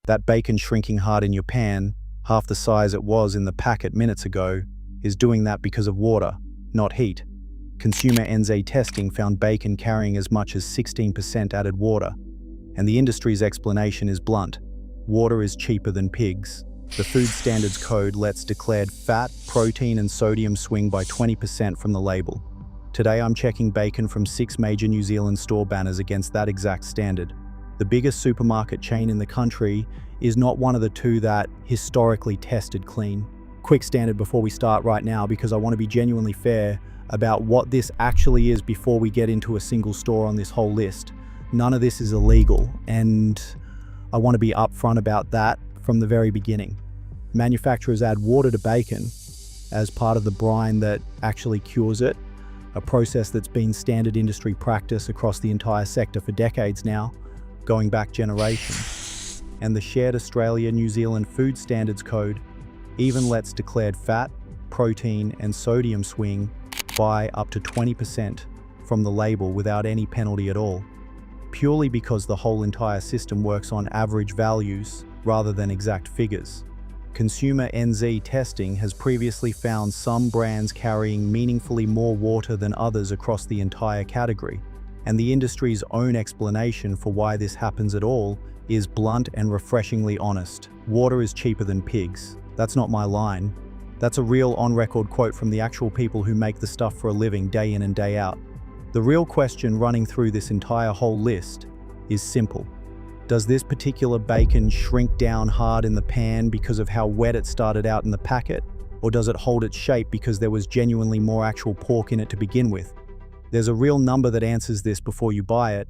That bacon shrinking hard in your pan, half the size it was in the packet minutes ago, is doing that because of water, not heat. Consumer NZ testing found bacon carrying as much as 16% added water, and the industry's explanation is blunt. Water is cheaper than pigs. The Food Standards Code lets declared fat, protein and sodium swing by 20% from the label. Today I'm checking bacon from 6 major New Zealand store banners against that exact standard. The biggest supermarket chain in the country is not one of the two that historically tested clean. Quick standard before we start right now, because I want to be genuinely fair about what this actually is before we get into a single store on this whole list. None of this is illegal, and I want to be upfront about that from the very beginning. Manufacturers add water to bacon as part of the brine that actually cures it, a process that's been standard industry practice across the entire sector for decades now, going back generations. And the shared Australia-New Zealand Food Standards Code even lets declared fat, protein and sodium swing by up to 20% from the label without any penalty at all, purely because the whole entire system works on average values rather than exact figures. Consumer NZ testing has previously found some brands carrying meaningfully more water than others across the entire category, and the industry's own explanation for why this happens at all is blunt and refreshingly honest. Water is cheaper than pigs. That's not my line. That's a real on-record quote from the actual people who make the stuff for a living day in and day out. The real question running through this entire whole list is simple. Does this particular bacon shrink down hard in the pan because of how wet it started out in the packet? Or does it hold its shape because there was genuinely more actual pork in it to begin with? There's a real number that answers this before you buy it,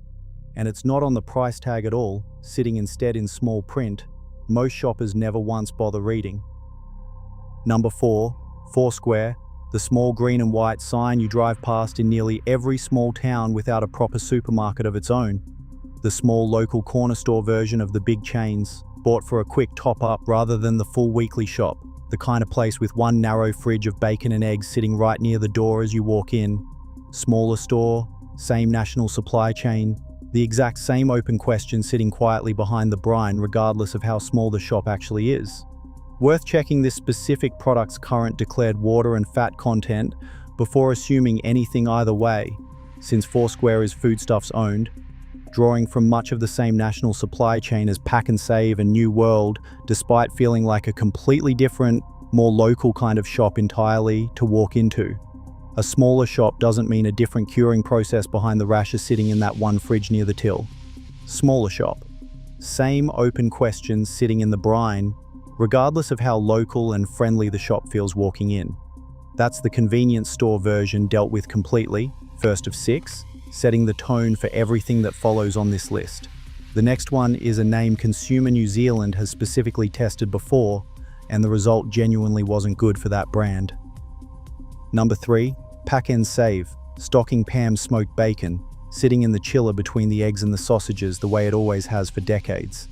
and it's not on the price tag at all, sitting instead in small print. Most shoppers never once bother reading. Number 4, Foursquare, the small green and white sign you drive past in nearly every small town without a proper supermarket of its own. The small local corner store version of the big chains, bought for a quick top-up rather than the full weekly shop. The kind of place with one narrow fridge of bacon and eggs sitting right near the door as you walk in. Smaller store, same national supply chain, the exact same open question sitting quietly behind the brine regardless of how small the shop actually is. Worth checking this specific product's current declared water and fat content before assuming anything either way, since Foursquare is Foodstuffs owned, drawing from much of the same national supply chain as Pak'nSave and New World, despite feeling like a completely different, more local kind of shop entirely to walk into. A smaller shop doesn't mean a different curing process behind the rasher sitting in that one fridge near the till. Smaller shop. Same open questions sitting in the brine, regardless of how local and friendly the shop feels walking in. That's the convenience store version dealt with completely, first of 6, setting the tone for everything that follows on this list. The next one is a name Consumer New Zealand has specifically tested before, and the result genuinely wasn't good for that brand. Number 3, Pak'nSave, stocking Pam's smoked bacon, sitting in the chiller between the eggs and the sausages the way it always has for decades.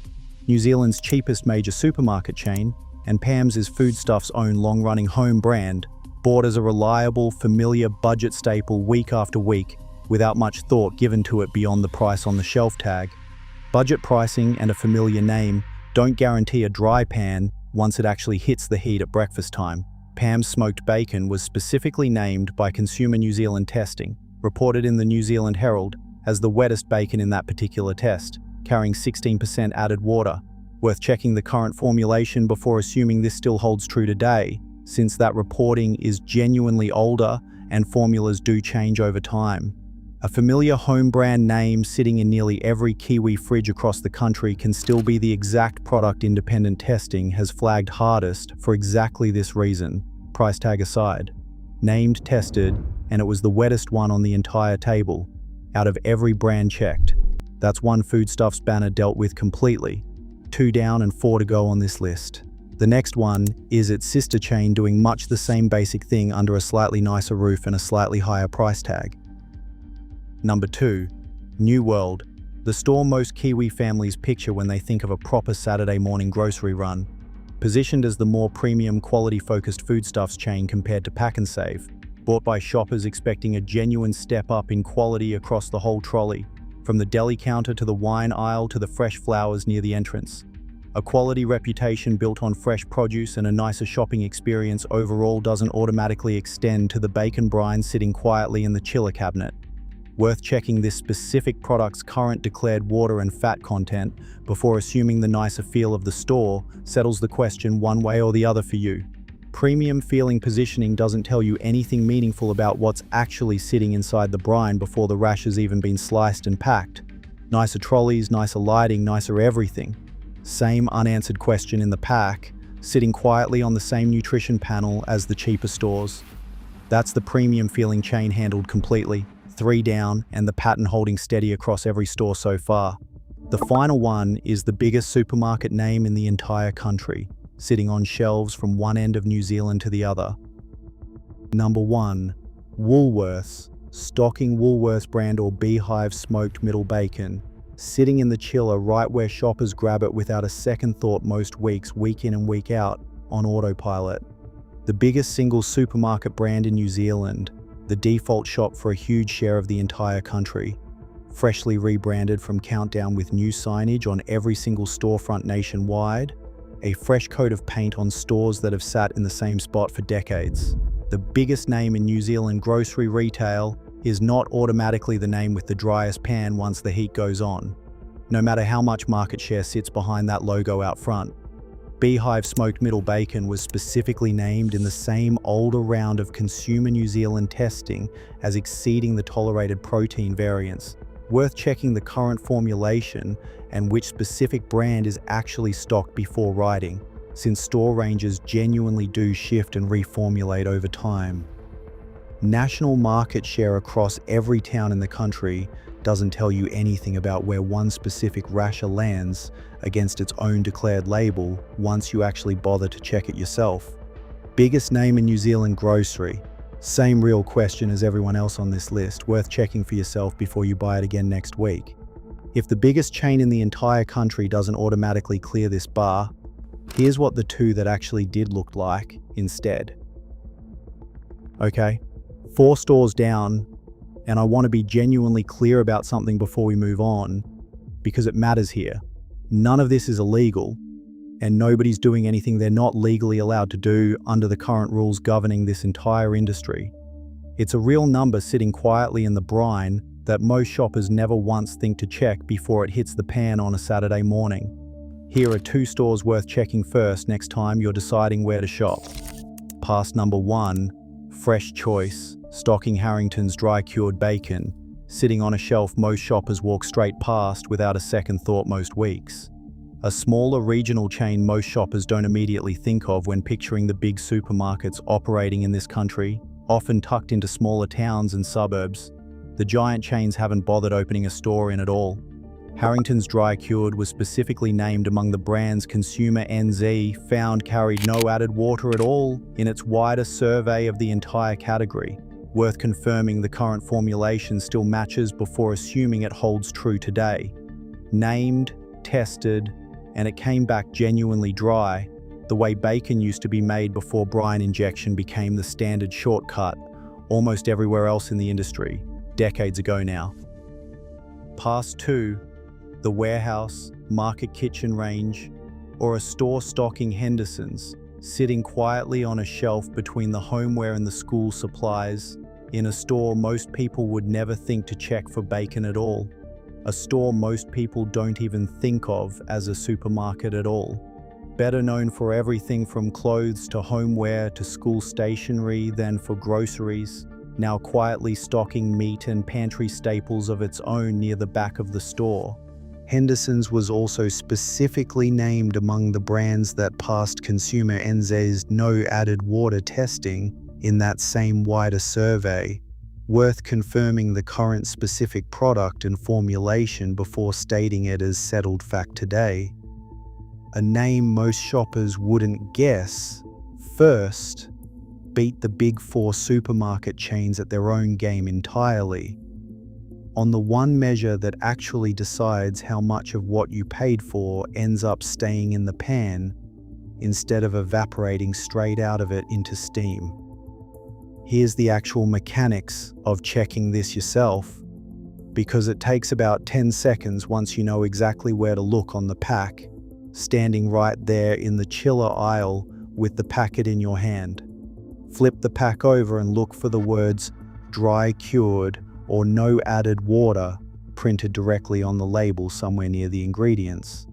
New Zealand's cheapest major supermarket chain, and Pam's is Foodstuffs' own long-running home brand, bought as a reliable, familiar budget staple week after week, without much thought given to it beyond the price on the shelf tag. Budget pricing and a familiar name don't guarantee a dry pan once it actually hits the heat at breakfast time. Pam's smoked bacon was specifically named by Consumer New Zealand testing, reported in the New Zealand Herald, as the wettest bacon in that particular test, carrying 16% added water. Worth checking the current formulation before assuming this still holds true today, since that reporting is genuinely older and formulas do change over time. A familiar home brand name sitting in nearly every Kiwi fridge across the country can still be the exact product independent testing has flagged hardest for exactly this reason, price tag aside. Named, tested, and it was the wettest one on the entire table, out of every brand checked. That's one Foodstuffs banner dealt with completely. 2 down and 4 to go on this list. The next one is its sister chain doing much the same basic thing under a slightly nicer roof and a slightly higher price tag. Number 2, New World, the store most Kiwi families picture when they think of a proper Saturday morning grocery run. Positioned as the more premium quality-focused foodstuffs chain compared to Pak'nSave, bought by shoppers expecting a genuine step up in quality across the whole trolley, from the deli counter to the wine aisle to the fresh flowers near the entrance. A quality reputation built on fresh produce and a nicer shopping experience overall doesn't automatically extend to the bacon brine sitting quietly in the chiller cabinet. Worth checking this specific product's current declared water and fat content before assuming the nicer feel of the store settles the question one way or the other for you. Premium feeling positioning doesn't tell you anything meaningful about what's actually sitting inside the brine before the rash has even been sliced and packed. Nicer trolleys, nicer lighting, nicer everything. Same unanswered question in the pack, sitting quietly on the same nutrition panel as the cheaper stores. That's the premium feeling chain handled completely. 3 down, and the pattern holding steady across every store so far. The final one is the biggest supermarket name in the entire country, sitting on shelves from one end of New Zealand to the other. Number 1. Woolworths, stocking Woolworths brand or Beehive smoked middle bacon, sitting in the chiller right where shoppers grab it without a second thought most weeks, week in and week out, on autopilot. The biggest single supermarket brand in New Zealand, the default shop for a huge share of the entire country. Freshly rebranded from Countdown with new signage on every single storefront nationwide, a fresh coat of paint on stores that have sat in the same spot for decades. The biggest name in New Zealand grocery retail is not automatically the name with the driest pan once the heat goes on, no matter how much market share sits behind that logo out front. Beehive smoked middle bacon was specifically named in the same older round of Consumer New Zealand testing as exceeding the tolerated protein variance. Worth checking the current formulation and which specific brand is actually stocked before writing, since store ranges genuinely do shift and reformulate over time. National market share across every town in the country doesn't tell you anything about where one specific rasher lands against its own declared label once you actually bother to check it yourself. Biggest name in New Zealand grocery. Same real question as everyone else on this list, worth checking for yourself before you buy it again next week. If the biggest chain in the entire country doesn't automatically clear this bar, here's what the 2 that actually did look like instead. Okay, 4 stores down, and I want to be genuinely clear about something before we move on, because it matters here. None of this is illegal, and nobody's doing anything they're not legally allowed to do under the current rules governing this entire industry. It's a real number sitting quietly in the brine that most shoppers never once think to check before it hits the pan on a Saturday morning. Here are 2 stores worth checking first next time you're deciding where to shop. Pass number 1, Fresh Choice, stocking Harrington's dry-cured bacon, sitting on a shelf most shoppers walk straight past without a second thought most weeks. A smaller regional chain most shoppers don't immediately think of when picturing the big supermarkets operating in this country, often tucked into smaller towns and suburbs. The giant chains haven't bothered opening a store in at all. Harrington's Dry Cured was specifically named among the brands Consumer NZ found carried no added water at all in its wider survey of the entire category. Worth confirming the current formulation still matches before assuming it holds true today. Named, tested, and it came back genuinely dry, the way bacon used to be made before brine injection became the standard shortcut almost everywhere else in the industry, decades ago now. Pass 2, the warehouse, market kitchen range, or a store stocking Henderson's, sitting quietly on a shelf between the homeware and the school supplies, in a store most people would never think to check for bacon at all. A store most people don't even think of as a supermarket at all. Better known for everything from clothes to homeware to school stationery than for groceries, now quietly stocking meat and pantry staples of its own near the back of the store. Henderson's was also specifically named among the brands that passed Consumer NZ's no added water testing in that same wider survey. Worth confirming the current specific product and formulation before stating it as settled fact today. A name most shoppers wouldn't guess. First, beat the big 4 supermarket chains at their own game entirely. On the one measure that actually decides how much of what you paid for ends up staying in the pan, instead of evaporating straight out of it into steam. Here's the actual mechanics of checking this yourself, because it takes about 10 seconds once you know exactly where to look on the pack. standing right there in the chiller aisle with the packet in your hand. Flip the pack over and look for the words dry cured or no added water printed directly on the label somewhere near the ingredients.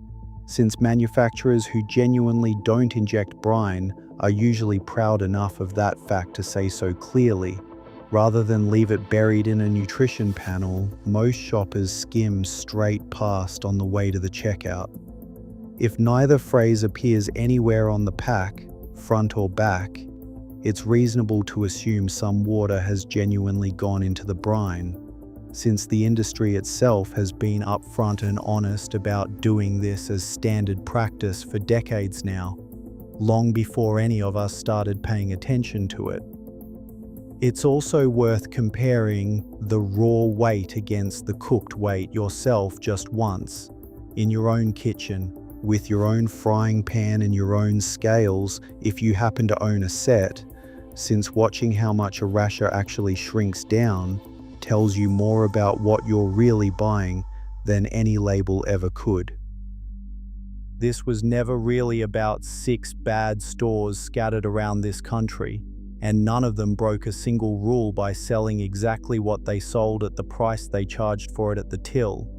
Since manufacturers who genuinely don't inject brine are usually proud enough of that fact to say so clearly, rather than leave it buried in a nutrition panel, most shoppers skim straight past on the way to the checkout. If neither phrase appears anywhere on the pack, front or back, it's reasonable to assume some water has genuinely gone into the brine, since the industry itself has been upfront and honest about doing this as standard practice for decades now, long before any of us started paying attention to it. It's also worth comparing the raw weight against the cooked weight yourself just once, in your own kitchen, with your own frying pan and your own scales if you happen to own a set, since watching how much a rasher actually shrinks down tells you more about what you're really buying than any label ever could. This was never really about 6 bad stores scattered around this country, and none of them broke a single rule by selling exactly what they sold at the price they charged for it at the till.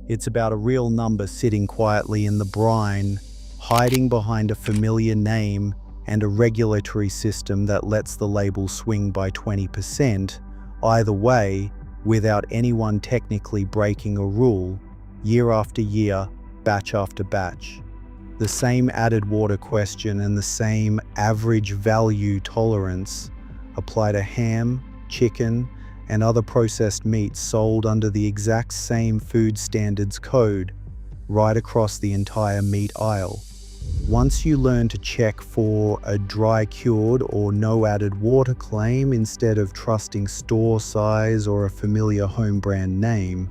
It's about a real number sitting quietly in the brine, hiding behind a familiar name and a regulatory system that lets the label swing by 20%, either way, without anyone technically breaking a rule, year after year, batch after batch. The same added water question and the same average value tolerance apply to ham, chicken, and other processed meats sold under the exact same food standards code right across the entire meat aisle. Once you learn to check for a dry cured or no added water claim instead of trusting store size or a familiar home brand name,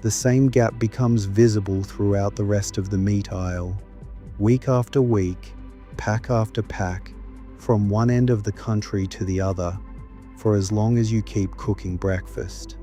the same gap becomes visible throughout the rest of the meat aisle. Week after week, pack after pack, from one end of the country to the other, for as long as you keep cooking breakfast.